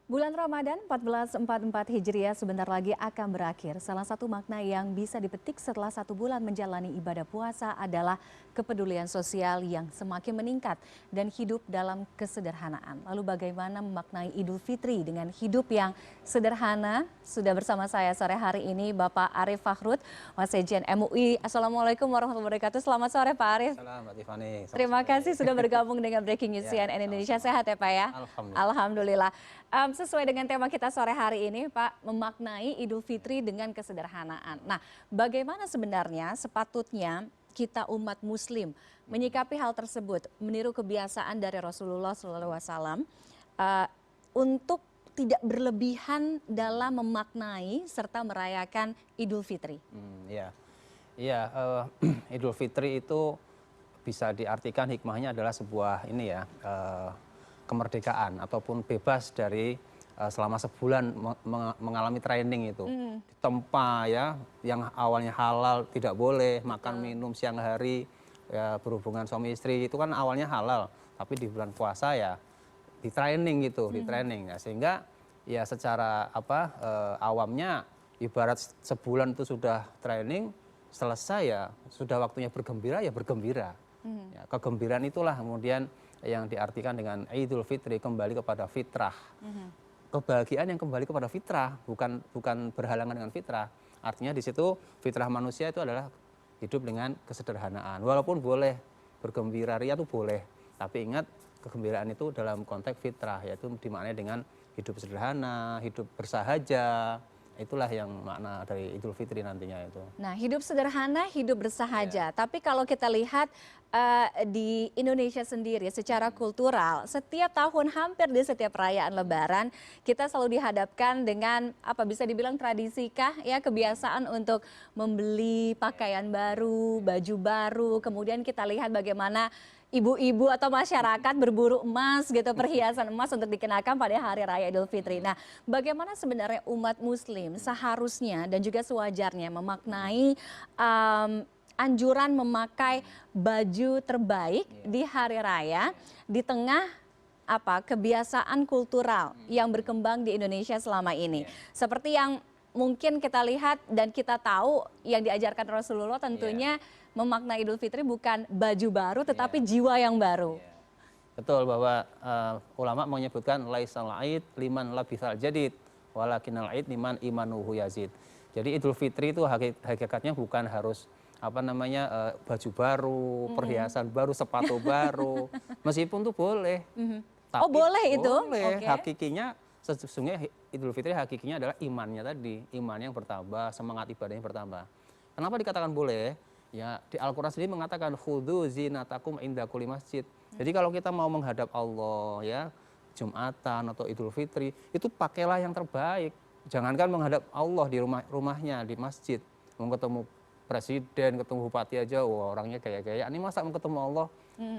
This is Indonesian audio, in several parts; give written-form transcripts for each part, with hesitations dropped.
Bulan Ramadan 1444 Hijriah sebentar lagi akan berakhir. Salah satu makna yang bisa dipetik setelah 1 bulan menjalani ibadah puasa adalah kepedulian sosial yang semakin meningkat dan hidup dalam kesederhanaan. Lalu bagaimana memaknai Idul Fitri dengan hidup yang sederhana? Sudah bersama saya sore hari ini Bapak Arif Fakhrud, Wasekjen MUI. Assalamualaikum warahmatullahi wabarakatuh. Selamat sore Pak Arif. Selamat Mbak Tiffany. Terima kasih sudah bergabung dengan Breaking News Ya, CNN Indonesia. sama-sama. Sehat ya Pak ya? Alhamdulillah. Alhamdulillah. Sesuai dengan tema kita sore hari ini Pak, memaknai Idul Fitri dengan kesederhanaan. Nah, bagaimana sebenarnya sepatutnya kita umat muslim menyikapi hal tersebut, meniru kebiasaan dari Rasulullah SAW untuk tidak berlebihan dalam memaknai serta merayakan Idul Fitri? Iya, Idul Fitri itu bisa diartikan hikmahnya adalah sebuah kemerdekaan ataupun bebas dari selama sebulan mengalami training itu. Ditempa ya, yang awalnya halal tidak boleh makan minum siang hari, ya, berhubungan suami istri itu kan awalnya halal, tapi di bulan puasa ya di training gitu, di training ya, sehingga ya secara awamnya ibarat sebulan itu sudah training, selesai ya sudah waktunya bergembira ya bergembira. Ya, kegembiraan itulah kemudian yang diartikan dengan Idul Fitri, kembali kepada fitrah. Kebahagiaan yang kembali kepada fitrah, bukan berhalangan dengan fitrah. Artinya di situ fitrah manusia itu adalah hidup dengan kesederhanaan. Walaupun boleh bergembira ria itu boleh, tapi ingat kegembiraan itu dalam konteks fitrah, yaitu dimaknai dengan hidup sederhana, hidup bersahaja. Itulah yang makna dari Idul Fitri nantinya itu. Nah, hidup sederhana, hidup bersahaja. Tapi kalau kita lihat di Indonesia sendiri secara kultural, setiap tahun hampir di setiap perayaan Lebaran, kita selalu dihadapkan dengan apa bisa dibilang tradisikah ya, kebiasaan untuk membeli pakaian baru, baju baru. Kemudian kita lihat bagaimana ibu-ibu atau masyarakat berburu emas gitu, perhiasan emas untuk dikenakan pada hari raya Idul Fitri. Nah, bagaimana sebenarnya umat muslim seharusnya dan juga sewajarnya memaknai anjuran memakai baju terbaik di hari raya di tengah kebiasaan kultural yang berkembang di Indonesia selama ini. Seperti yang mungkin kita lihat dan kita tahu yang diajarkan Rasulullah tentunya memaknai Idul Fitri bukan baju baru tetapi jiwa yang baru. Betul, bahwa ulama menyebutkan laisal aid liman labithal jadid walakinal aid liman imanuhu yazid. Jadi Idul Fitri itu hakikatnya bukan harus baju baru, perhiasan baru, sepatu baru. Meskipun tuh boleh. Tapi boleh itu? Boleh. Okay. Hakikinya sesungguhnya Idul Fitri hakikinya adalah imannya tadi, iman yang bertambah, semangat ibadahnya bertambah. Kenapa dikatakan boleh? Ya, di Al-Qur'an sendiri mengatakan khudzu zinatakum inda kulli masjid. Jadi kalau kita mau menghadap Allah ya, Jumatan atau Idul Fitri, itu pakailah yang terbaik. Jangankan menghadap Allah di rumahnya, di masjid. Mau ketemu presiden, ketemu bupati aja, wah orangnya gaya-gaya. Ini masa mau ketemu Allah?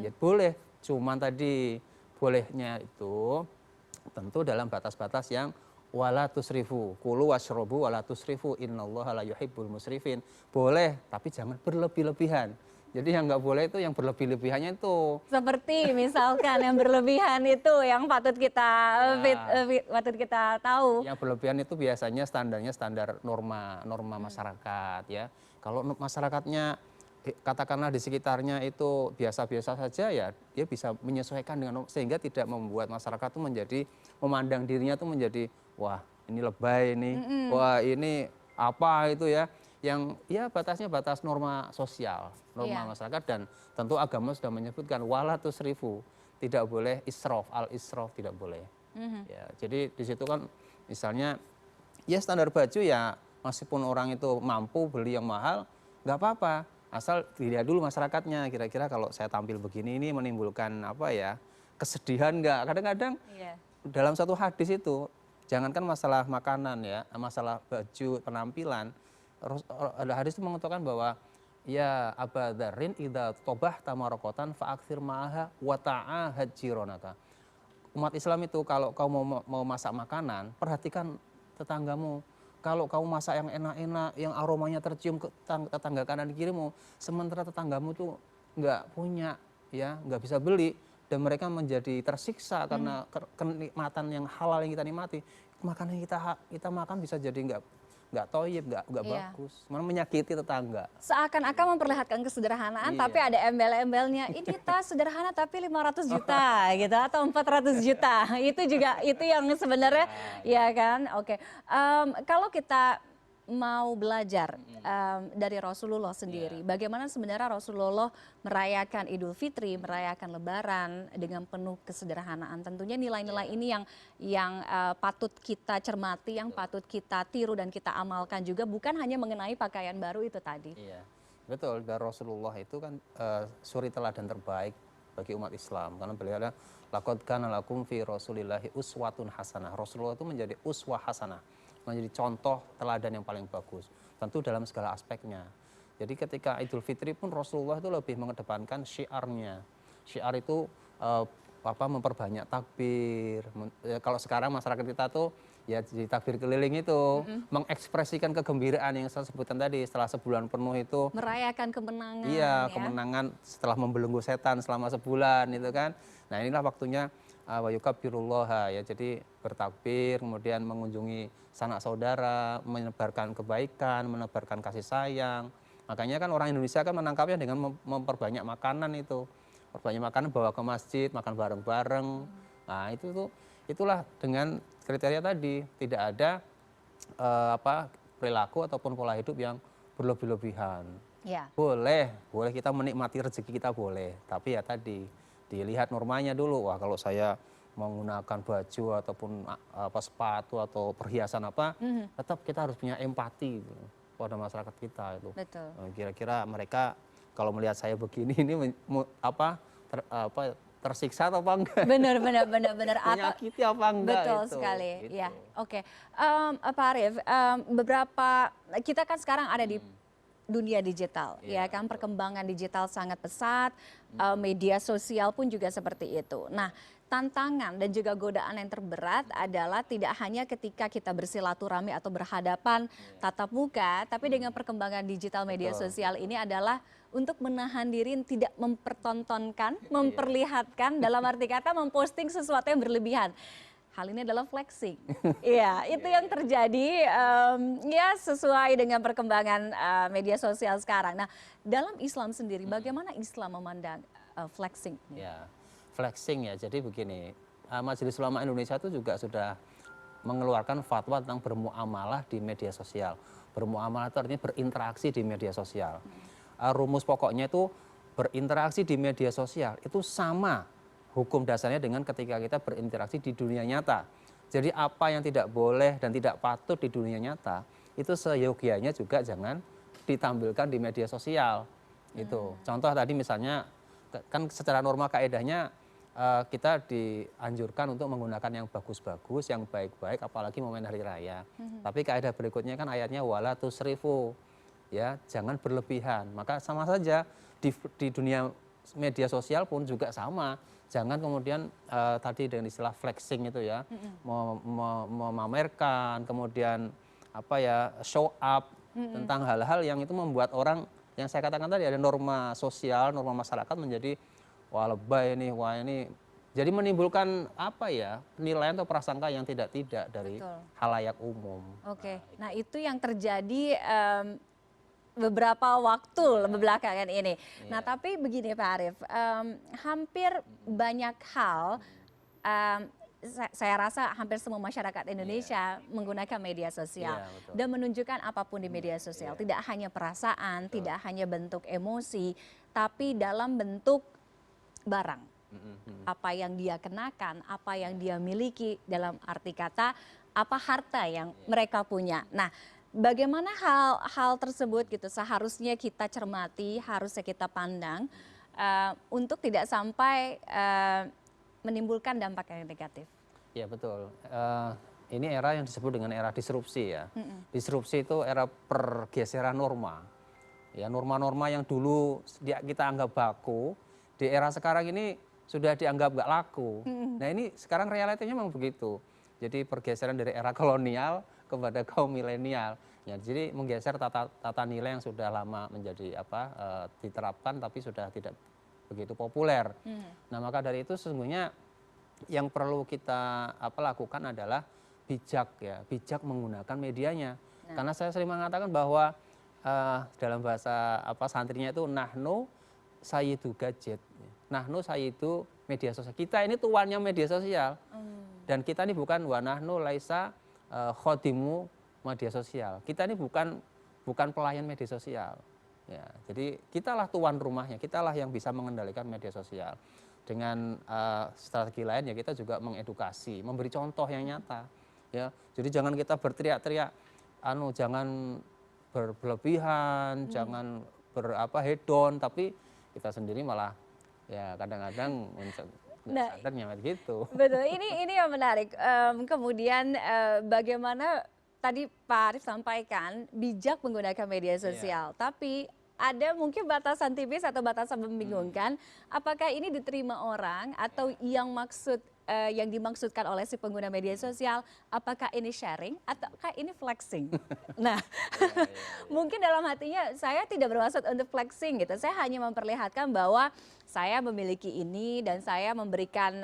Ya boleh. Cuman tadi bolehnya itu tentu dalam batas-batas yang wala tusrifu, kulu washrobu wala tusrifu, innallaha la yuhibbul musrifin. Boleh, tapi jangan berlebih-lebihan. Jadi yang nggak boleh itu yang berlebih-lebihannya itu. Seperti misalkan yang berlebihan itu yang patut kita tahu. Yang berlebihan itu biasanya standarnya standar norma masyarakat ya. Kalau masyarakatnya katakanlah di sekitarnya itu biasa-biasa saja ya, dia bisa menyesuaikan dengan sehingga tidak membuat masyarakat itu menjadi memandang dirinya itu menjadi wah ini lebay ini, wah ini apa itu ya, yang ya batasnya batas norma sosial, norma masyarakat, dan tentu agama sudah menyebutkan wala tusrifu, tidak boleh israf, al israf tidak boleh. Ya, jadi di situ kan misalnya ya standar baju ya meskipun orang itu mampu beli yang mahal nggak apa-apa. Asal dilihat dulu masyarakatnya, kira-kira kalau saya tampil begini ini menimbulkan kesedihan nggak? Kadang-kadang dalam satu hadis itu, jangankan masalah makanan ya, masalah baju, penampilan, ada hadis itu mengatakan bahwa ya Aba Dzarrin idza tobah tamarokotan fa'aktsir ma'aha wa ta'ahad jironaka. Umat Islam itu kalau kau mau masak makanan, perhatikan tetanggamu. Kalau kamu masak yang enak-enak, yang aromanya tercium ke tetangga kanan kirimu, sementara tetanggamu tuh nggak punya, ya nggak bisa beli, dan mereka menjadi tersiksa karena kenikmatan yang halal yang kita nikmati, makanan yang kita makan bisa jadi nggak toyib, nggak Iya. bagus, malah menyakiti tetangga. Seakan-akan memperlihatkan kesederhanaan, tapi Iya. ada embel-embelnya. Ini tas sederhana tapi 500 juta gitu atau 400 juta. Itu juga itu yang sebenarnya ya kan. Oke. Kalau kita mau belajar dari Rasulullah sendiri, bagaimana sebenarnya Rasulullah merayakan Idul Fitri, merayakan Lebaran dengan penuh kesederhanaan. Tentunya nilai-nilai ini yang patut kita cermati, yang patut kita tiru dan kita amalkan juga, bukan hanya mengenai pakaian baru itu tadi. Iya, betul. Dan Rasulullah itu kan suri teladan terbaik bagi umat Islam, karena beliau adalah laqad kana lakum fi rasulillahi uswatun hasanah. Rasulullah itu menjadi uswah hasanah, menjadi contoh teladan yang paling bagus, tentu dalam segala aspeknya. Jadi ketika Idul Fitri pun Rasulullah itu lebih mengedepankan syiarnya. Syiar itu memperbanyak takbir. Kalau sekarang masyarakat kita tuh ya di takbir keliling itu mengekspresikan kegembiraan yang saya sebutkan tadi, setelah sebulan penuh itu Merayakan kemenangan. iya, ya. kemenangan setelah membelenggu setan selama sebulan itu kan. Nah, inilah waktunya wa yukabbirullaha ya. Jadi bertakbir, kemudian mengunjungi sanak saudara, menebarkan kebaikan, menebarkan kasih sayang. Makanya kan orang Indonesia kan menangkapnya dengan memperbanyak makanan itu. Perbanyak makanan bawa ke masjid, makan bareng-bareng. Nah, itulah dengan kriteria tadi, tidak ada perilaku ataupun pola hidup yang berlebih-lebihan. Ya. Boleh kita menikmati rezeki kita boleh, tapi ya tadi dilihat normanya dulu. Wah, kalau saya menggunakan baju ataupun sepatu atau perhiasan tetap kita harus punya empati gitu, pada masyarakat kita itu. Betul. Kira-kira mereka kalau melihat saya begini ini tersiksa atau apa enggak? Benar. Menyakiti apa enggak? Betul itu, sekali. gitu. Ya, oke. Pak Arief, kita kan sekarang ada di dunia digital, ya kan, perkembangan digital sangat pesat, media sosial pun juga seperti itu. Nah, tantangan dan juga godaan yang terberat adalah tidak hanya ketika kita bersilaturahmi atau berhadapan tatap muka, tapi dengan perkembangan digital media sosial ini adalah untuk menahan diri tidak mempertontonkan, memperlihatkan, dalam arti kata memposting sesuatu yang berlebihan. Hal ini adalah flexing. Iya, itu yang terjadi ya sesuai dengan perkembangan media sosial sekarang. Nah, dalam Islam sendiri bagaimana Islam memandang flexing? Ya, flexing ya. Jadi begini, Majelis Ulama Indonesia itu juga sudah mengeluarkan fatwa tentang bermuamalah di media sosial. Bermuamalah itu artinya berinteraksi di media sosial. Rumus pokoknya itu berinteraksi di media sosial itu sama hukum dasarnya dengan ketika kita berinteraksi di dunia nyata. Jadi apa yang tidak boleh dan tidak patut di dunia nyata, itu seyogianya juga jangan ditampilkan di media sosial. Itu. Contoh tadi misalnya, kan secara norma kaedahnya kita dianjurkan untuk menggunakan yang bagus-bagus, yang baik-baik, apalagi momen hari raya. Tapi kaedah berikutnya kan ayatnya wala tusrifu, ya jangan berlebihan. Maka sama saja di dunia media sosial pun juga sama. Jangan kemudian tadi dengan istilah flexing itu ya, memamerkan, kemudian show up tentang hal-hal yang itu membuat orang, yang saya katakan tadi ada norma sosial, norma masyarakat menjadi wah lebay nih, wah ini, jadi menimbulkan penilaian atau prasangka yang tidak dari halayak umum. Oke, nah itu yang terjadi beberapa waktu belakangan ini. Nah, tapi begini Pak Arief, hampir banyak hal, saya rasa hampir semua masyarakat Indonesia menggunakan media sosial dan menunjukkan apapun di media sosial. Tidak hanya perasaan, tidak hanya bentuk emosi, tapi dalam bentuk barang. Apa yang dia kenakan, apa yang dia miliki, dalam arti kata apa harta yang mereka punya. Nah, bagaimana hal tersebut gitu seharusnya kita cermati, harusnya kita pandang untuk tidak sampai menimbulkan dampak yang negatif. Ya betul. Ini era yang disebut dengan era disrupsi ya. Disrupsi itu era pergeseran norma. Ya, norma-norma yang dulu kita anggap baku, di era sekarang ini sudah dianggap nggak laku. Nah, ini sekarang realitanya memang begitu. Jadi pergeseran dari era kolonial kepada kaum milenial. Ya, jadi menggeser tata nilai yang sudah lama menjadi diterapkan tapi sudah tidak begitu populer. Nah, maka dari itu sesungguhnya yang perlu kita lakukan adalah bijak menggunakan medianya. Karena saya sering mengatakan bahwa dalam bahasa santrinya itu nahnu sayyidu gadget. Nahnu sayyidu media sosial. Kita ini tuannya media sosial. Dan kita ini bukan wa nahnu laisa khodimu media sosial. Kita ini bukan pelayan media sosial. Ya, jadi kitalah tuan rumahnya, kitalah yang bisa mengendalikan media sosial. Dengan strategi lain ya kita juga mengedukasi, memberi contoh yang nyata. Ya, jadi jangan kita berteriak-teriak, jangan berlebihan, jangan hedon, tapi kita sendiri malah ya kadang-kadang sadarnya gitu. Betul, ini yang menarik. Kemudian bagaimana tadi Pak Arief sampaikan bijak menggunakan media sosial, tapi ada mungkin batasan tipis atau batasan membingungkan. Apakah ini diterima orang atau yang dimaksudkan oleh si pengguna media sosial, apakah ini sharing ataukah ini flexing? Nah, mungkin dalam hatinya saya tidak bermaksud untuk flexing gitu. Saya hanya memperlihatkan bahwa saya memiliki ini dan saya memberikan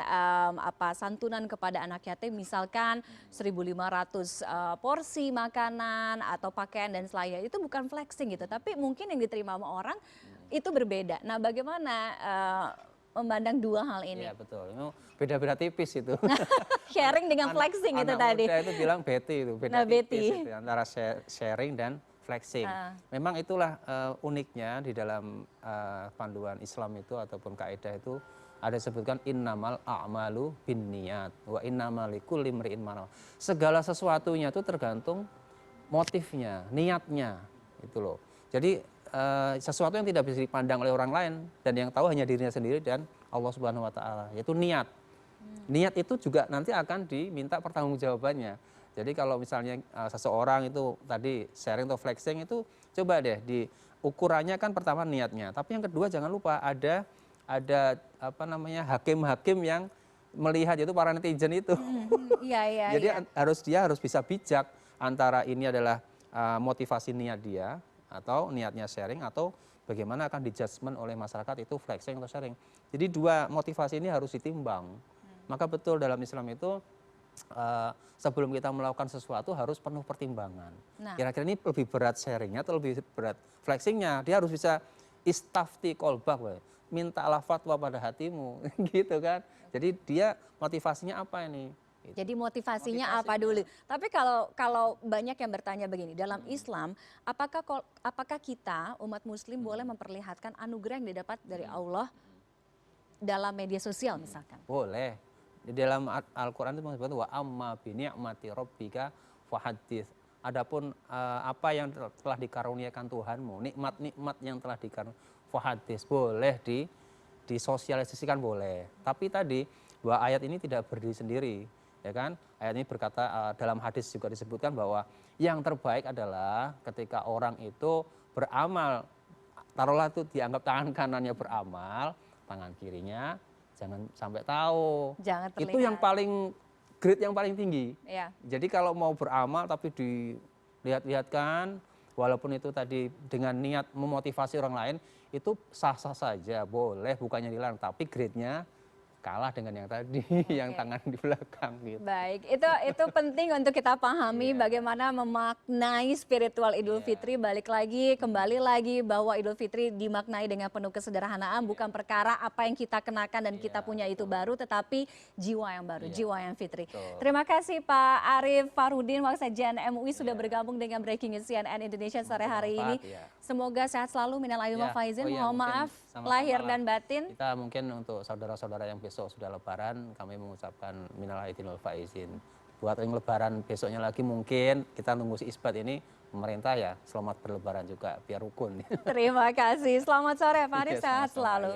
santunan kepada anak yatim, misalkan 1.500 porsi makanan atau pakaian dan sebagainya. Itu bukan flexing gitu, tapi mungkin yang diterima sama orang itu berbeda. Nah, bagaimana memandang dua hal ini? Iya betul, itu beda-beda tipis itu. Sharing dengan flexing itu tadi. Anak muda itu bilang beti itu, beda tipis itu, antara sharing dan flexing. Memang itulah uniknya di dalam panduan Islam itu ataupun kaidah itu ada disebutkan innamal a'malu binniyat wa innamal likulli imri'in ma nawa. Segala sesuatunya itu tergantung motifnya, niatnya itu loh. Jadi sesuatu yang tidak bisa dipandang oleh orang lain dan yang tahu hanya dirinya sendiri dan Allah Subhanahu wa taala, yaitu niat. Niat itu juga nanti akan diminta pertanggungjawabannya. Jadi kalau misalnya seseorang itu tadi sharing atau flexing itu coba deh di ukurannya kan pertama niatnya, tapi yang kedua jangan lupa ada hakim-hakim yang melihat, yaitu para netizen itu. Jadi dia harus bisa bijak antara ini adalah motivasi niat dia atau niatnya sharing atau bagaimana akan dijudgment oleh masyarakat itu flexing atau sharing. Jadi dua motivasi ini harus ditimbang. Maka betul dalam Islam itu sebelum kita melakukan sesuatu harus penuh pertimbangan. Kira-kira ini lebih berat sharingnya atau lebih berat flexingnya. Dia harus bisa istafti kolbak, mintalah fatwa pada hatimu, gitu kan. Jadi dia motivasinya apa ini? Gitu. Jadi motivasinya apa dulu? Tapi kalau banyak yang bertanya begini, dalam Islam, apakah kita umat Muslim boleh memperlihatkan anugerah yang didapat dari Allah dalam media sosial misalkan? Boleh. Di dalam Al-Quran itu disebut wa amma bi ni'mati rabbika fahaddits. Adapun apa yang telah dikaruniakan Tuhanmu, nikmat-nikmat yang telah dikaruniakan fahaddits, boleh disosialisasikan boleh. Tapi tadi bahwa ayat ini tidak berdiri sendiri. Ya kan, ayat ini berkata dalam hadis juga disebutkan bahwa yang terbaik adalah ketika orang itu beramal, taruhlah itu dianggap tangan kanannya beramal, tangan kirinya jangan sampai tahu. Jangan terlihat. Itu yang paling grade yang paling tinggi. Ya. Jadi kalau mau beramal tapi dilihat-lihatkan, walaupun itu tadi dengan niat memotivasi orang lain, itu sah-sah saja, boleh, bukannya dilarang, tapi grade-nya kalah dengan yang tadi, yang tangan di belakang gitu. Baik, itu penting untuk kita pahami bagaimana memaknai spiritual Idul Fitri. Kembali lagi bahwa Idul Fitri dimaknai dengan penuh kesederhanaan, bukan perkara apa yang kita kenakan dan kita punya itu baru, tetapi jiwa yang baru, jiwa yang fitri. Terima kasih Pak Arief Farudin, Wassekjen MUI sudah bergabung dengan Breaking News CNN Indonesia sore hari ini. Semoga sehat selalu, minal aidin wal faizin, mohon maaf lahir dan batin. Kita mungkin untuk saudara-saudara yang besok sudah lebaran, kami mengucapkan minal aidin wal faizin. Buat yang lebaran besoknya lagi mungkin kita nunggu si isbat ini, pemerintah ya selamat berlebaran juga biar rukun. Terima kasih, selamat sore Pak Arief, sehat selalu.